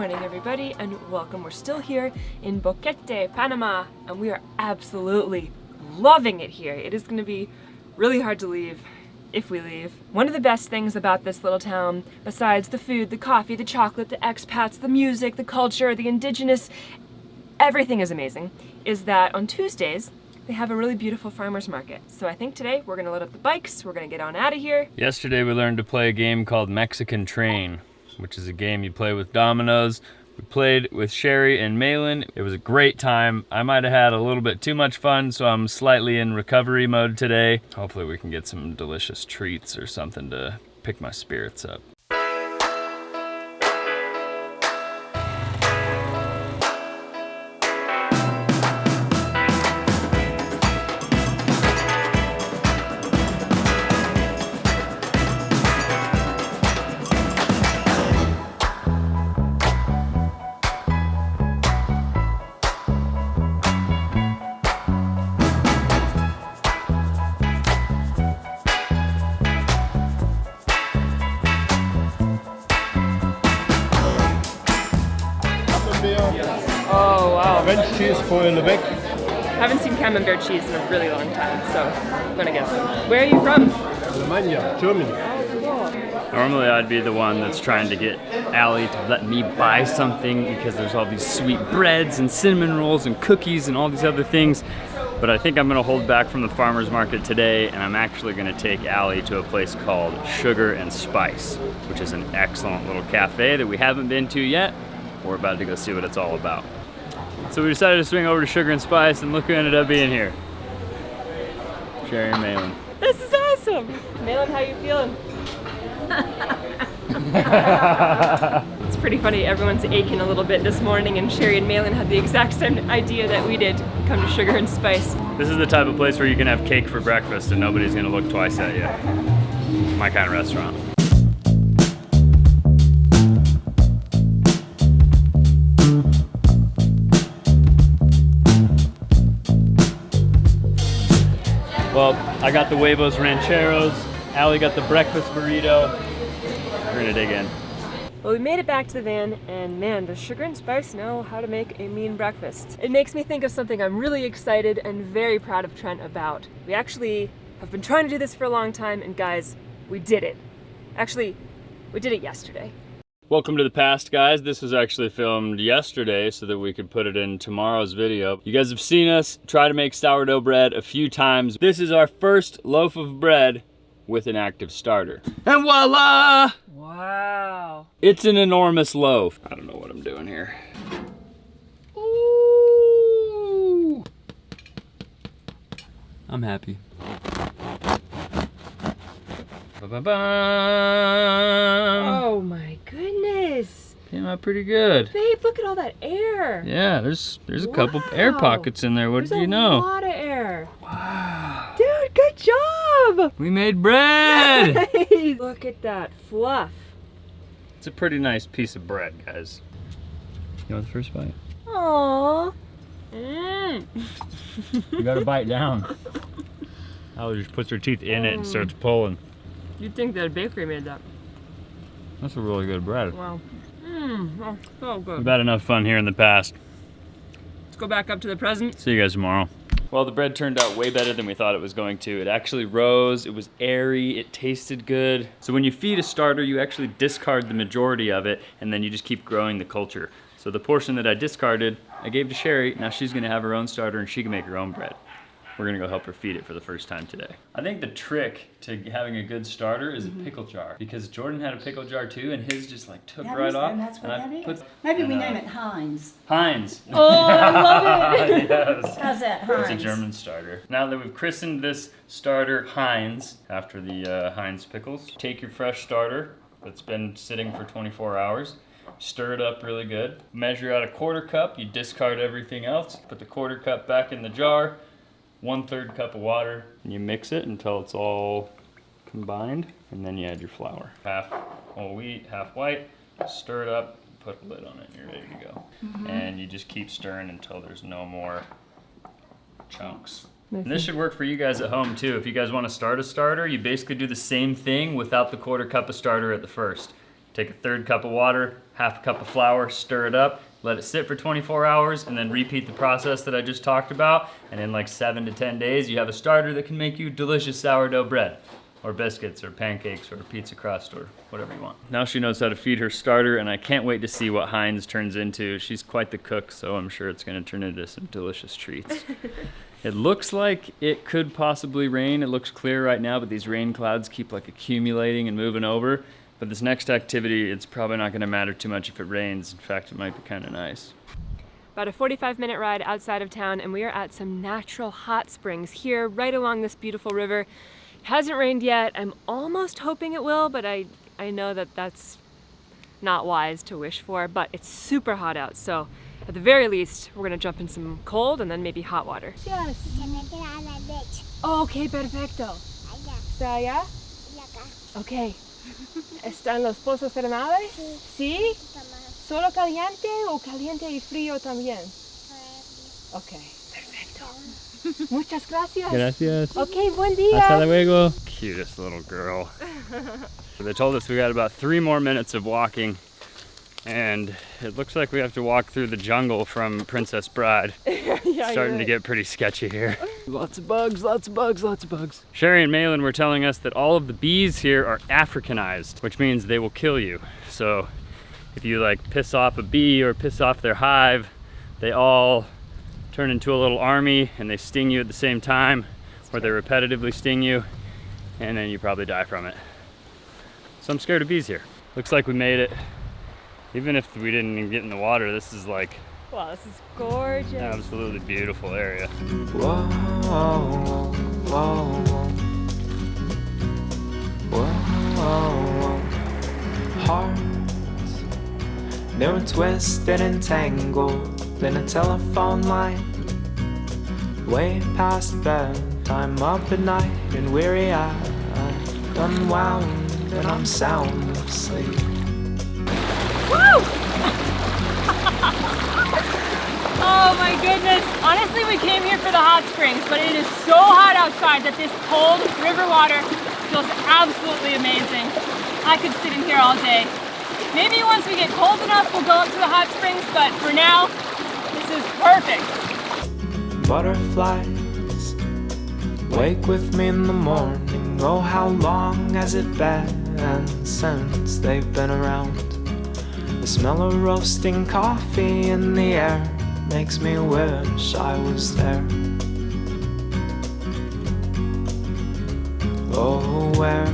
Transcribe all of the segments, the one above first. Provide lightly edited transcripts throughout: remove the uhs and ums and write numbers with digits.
morning, everybody, and welcome. We're still here in Boquete, Panama, and we are absolutely loving it here. It is going to be really hard to leave if we leave. One of the best things about this little town, besides the food, the coffee, the chocolate, the expats, the music, the culture, the indigenous, everything is amazing, is that on Tuesdays, they have a really beautiful farmer's market. So I think today we're gonna load up the bikes, we're gonna get on out of here. Yesterday we learned to play a game called Mexican Train, which is a game you play with dominoes. We played with Sherry and Malin. It was a great time. I might have had a little bit too much fun, so I'm slightly in recovery mode today. Hopefully we can get some delicious treats or something to pick my spirits up. Oh wow. French cheese for in the back. Haven't seen camembert cheese in a really long time, so I'm gonna get some. Where are you from? Alemania, Germany. Oh, cool. Normally I'd be the one that's trying to get Allie to let me buy something because there's all these sweet breads and cinnamon rolls and cookies and all these other things. But I think I'm gonna hold back from the farmer's market today, and I'm actually gonna take Allie to a place called Sugar and Spice, which is an excellent little cafe that we haven't been to yet. We're about to go see what it's all about. So we decided to swing over to Sugar and Spice, and look who ended up being here. Sherry and Malin. This is awesome! Malin, how you feeling? It's pretty funny, everyone's aching a little bit this morning, and Sherry and Malin had the exact same idea that we did, come to Sugar and Spice. This is the type of place where you can have cake for breakfast and nobody's gonna look twice at you. My kind of restaurant. Well, I got the huevos rancheros, Allie got the breakfast burrito. We're gonna dig in. Well, we made it back to the van, and man, does Sugar and Spice know how to make a mean breakfast. It makes me think of something I'm really excited and very proud of Trent about. We actually have been trying to do this for a long time, and guys, we did it. Actually, we did it yesterday. Welcome to the past, guys. This was actually filmed yesterday so that we could put it in tomorrow's video. You guys have seen us try to make sourdough bread a few times. This is our first loaf of bread with an active starter. And voila! Wow. It's an enormous loaf. I don't know what I'm doing here. Ooh. I'm happy. Ba-ba-bam. Oh my goodness. Came out pretty good. Babe, look at all that air. Yeah, there's a couple air pockets in there. What do you know? There's a lot of air. Wow. Dude, good job. We made bread. Nice. Look at that fluff. It's a pretty nice piece of bread, guys. You want the first bite? Aww. Mm. You gotta bite down. Allie just puts her teeth in it and starts pulling. You'd think that a bakery made that. That's a really good bread. Wow. Oh, so good. We've had enough fun here in the past. Let's go back up to the present. See you guys tomorrow. Well, the bread turned out way better than we thought it was going to. It actually rose, it was airy, it tasted good. So when you feed a starter, you actually discard the majority of it, and then you just keep growing the culture. So the portion that I discarded, I gave to Sherry. Now she's gonna have her own starter and she can make her own bread. We're gonna go help her feed it for the first time today. I think the trick to having a good starter is a pickle jar, because Jordan had a pickle jar too, and his just like took right off. That's what that is. Maybe we name it Heinz. Heinz. Oh, I love it. Yes. How's that, Heinz? It's a German starter. Now that we've christened this starter Heinz, after the Heinz pickles, take your fresh starter that's been sitting for 24 hours, stir it up really good, measure out a 1/4 cup, you discard everything else, put the 1/4 cup back in the jar, 1/3 cup of water, and you mix it until it's all combined, and then you add your flour. Half whole wheat, half white, stir it up, put a lid on it, and you're ready to go. And you just keep stirring until there's no more chunks. And this should work for you guys at home too. If you guys want to start a starter, you basically do the same thing without the 1/4 cup of starter at the first. Take a third cup of water, half a cup of flour, stir it up, let it sit for 24 hours, and then repeat the process that I just talked about. And in like 7 to 10 days, you have a starter that can make you delicious sourdough bread, or biscuits, or pancakes, or pizza crust, or whatever you want. Now she knows how to feed her starter, and I can't wait to see what Heinz turns into. She's quite the cook, so I'm sure it's gonna turn into some delicious treats. It looks like it could possibly rain. It looks clear right now, but these rain clouds keep like accumulating and moving over. But this next activity, it's probably not gonna matter too much if it rains. In fact, it might be kinda nice. About a 45-minute ride outside of town, and we are at some natural hot springs here, right along this beautiful river. It hasn't rained yet. I'm almost hoping it will, but I know that that's not wise to wish for, but it's super hot out, so at the very least, we're gonna jump in some cold and then maybe hot water. Yes. Okay, perfecto. ¿Está allá? Okay. ¿Están los pozos termales? Sí. ¿Solo caliente o caliente y frío también? Okay, perfecto. Muchas gracias. Gracias. Okay, buen día. Hasta luego. Cutest little girl. They told us we got about 3 more minutes of walking, and it looks like we have to walk through the jungle from Princess Bride. Yeah, Starting to get pretty sketchy here. Lots of bugs, lots of bugs, lots of bugs. Sherry and Malin were telling us that all of the bees here are Africanized, which means they will kill you. So if you like piss off a bee or piss off their hive, they all turn into a little army and they sting you at the same time, or they repetitively sting you, and then you probably die from it. So I'm scared of bees here. Looks like we made it. Even if we didn't even get in the water, this is like, wow, this is gorgeous. absolutely beautiful area. Whoa, whoa, whoa, whoa. Hearts, they were twisted and tangled in a telephone line, way past bedtime, up at night and weary-eyed, unwound, and I'm sound asleep. Woo! Oh my goodness. Honestly, we came here for the hot springs, but it is so hot outside that this cold river water feels absolutely amazing. I could sit in here all day. Maybe once we get cold enough, we'll go up to the hot springs, but for now, this is perfect. Butterflies wake with me in the morning. Oh, how long has it been since they've been around? The smell of roasting coffee in the air makes me wish I was there. Oh, where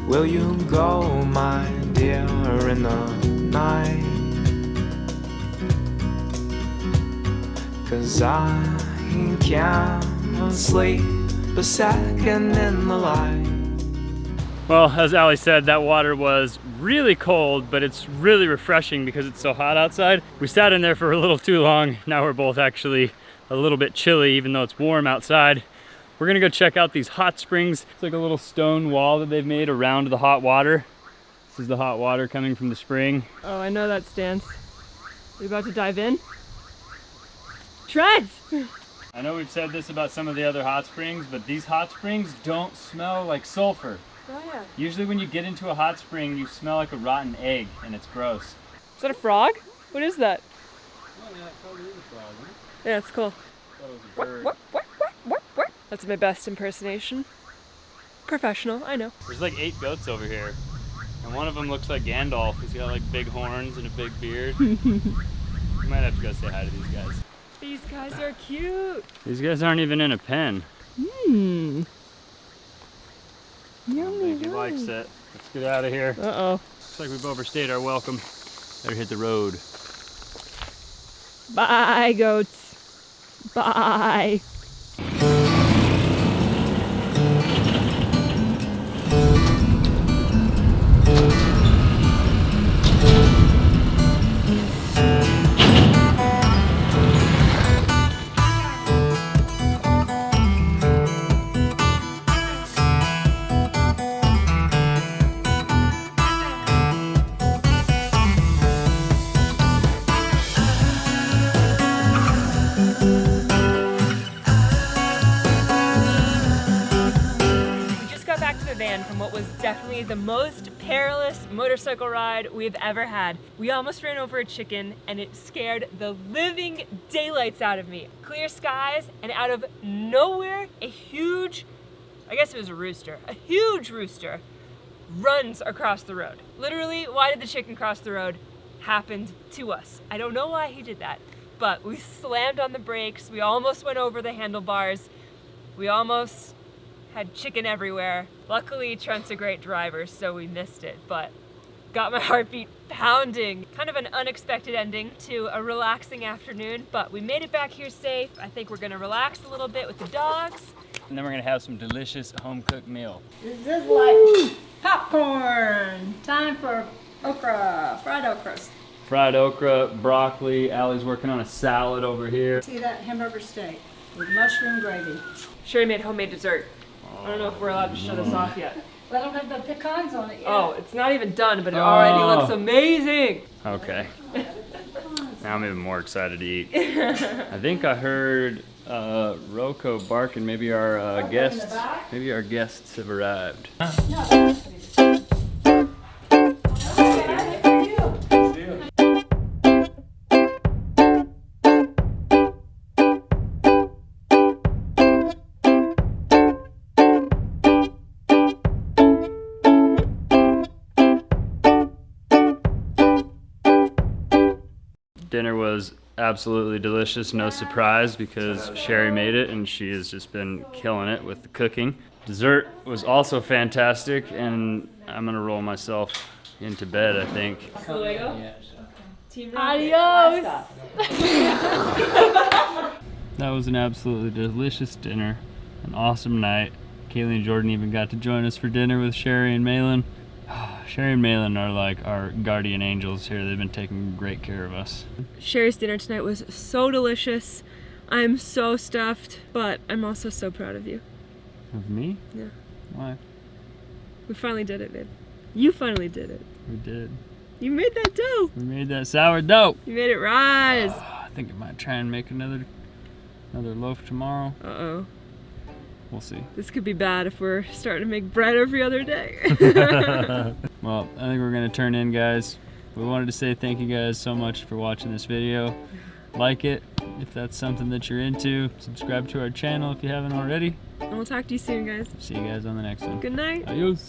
will you go, my dear, in the night? 'Cause I can't sleep a second in the light. Well, as Allie said, that water was really cold, but it's really refreshing because it's so hot outside. We sat in there for a little too long. Now we're both actually a little bit chilly, even though it's warm outside. We're gonna go check out these hot springs. It's like a little stone wall that they've made around the hot water. This is the hot water coming from the spring. Oh, I know that stance. You about to dive in? Trent! I know we've said this about some of the other hot springs, but these hot springs don't smell like sulfur. Oh yeah. Usually when you get into a hot spring, you smell like a rotten egg, and it's gross. Is that a frog? What is that? Oh, yeah, probably is a frog, huh? Yeah, it's cool. Thought it was a bird. What? That's my best impersonation. Professional, I know. There's like 8 goats over here, and one of them looks like Gandalf. He's got like big horns and a big beard. You might have to go say hi to these guys. These guys are cute. These guys aren't even in a pen. I don't think he likes it. Let's get out of here. Uh-oh. Looks like we've overstayed our welcome. Better hit the road. Bye, goats. Bye. the van from what was definitely the most perilous motorcycle ride we've ever had. We almost ran over a chicken and it scared the living daylights out of me. Clear skies, and out of nowhere, a huge, I guess it was a rooster, a huge rooster runs across the road. Literally, why did the chicken cross the road? Happened to us. I don't know why he did that, but we slammed on the brakes. We almost went over the handlebars. We almost had chicken everywhere. Luckily, Trent's a great driver, so we missed it, but got my heartbeat pounding. Kind of an unexpected ending to a relaxing afternoon, but we made it back here safe. I think we're gonna relax a little bit with the dogs. And then we're gonna have some delicious home-cooked meal. This is like popcorn. Time for okra, fried okras. Fried okra, broccoli. Allie's working on a salad over here. See that hamburger steak with mushroom gravy. Sherry made homemade dessert. I don't know if we're allowed to show this off yet. Well, I don't have the pecans on it yet. Oh, it's not even done, but it already looks amazing. Okay. Now I'm even more excited to eat. I think I heard Rocco barking. Maybe our guests have arrived. Dinner was absolutely delicious, no surprise, because Sherry made it and she has just been killing it with the cooking. Dessert was also fantastic, and I'm gonna roll myself into bed, I think. Adios! That was an absolutely delicious dinner, an awesome night. Kaylee and Jordan even got to join us for dinner with Sherry and Malin. Sherry and Malin are like our guardian angels here. They've been taking great care of us. Sherry's dinner tonight was so delicious. I'm so stuffed, but I'm also so proud of you. Of me? Yeah. Why? We finally did it, babe. You finally did it. We did. You made that dough. We made that sourdough. You made it rise. I think I might try and make another loaf tomorrow. Uh-oh. We'll see. This could be bad if we're starting to make bread every other day. Well, I think we're gonna turn in, guys. We wanted to say thank you guys so much for watching this video. Like it if that's something that you're into. Subscribe to our channel if you haven't already. And we'll talk to you soon, guys. See you guys on the next one. Good night. Adios.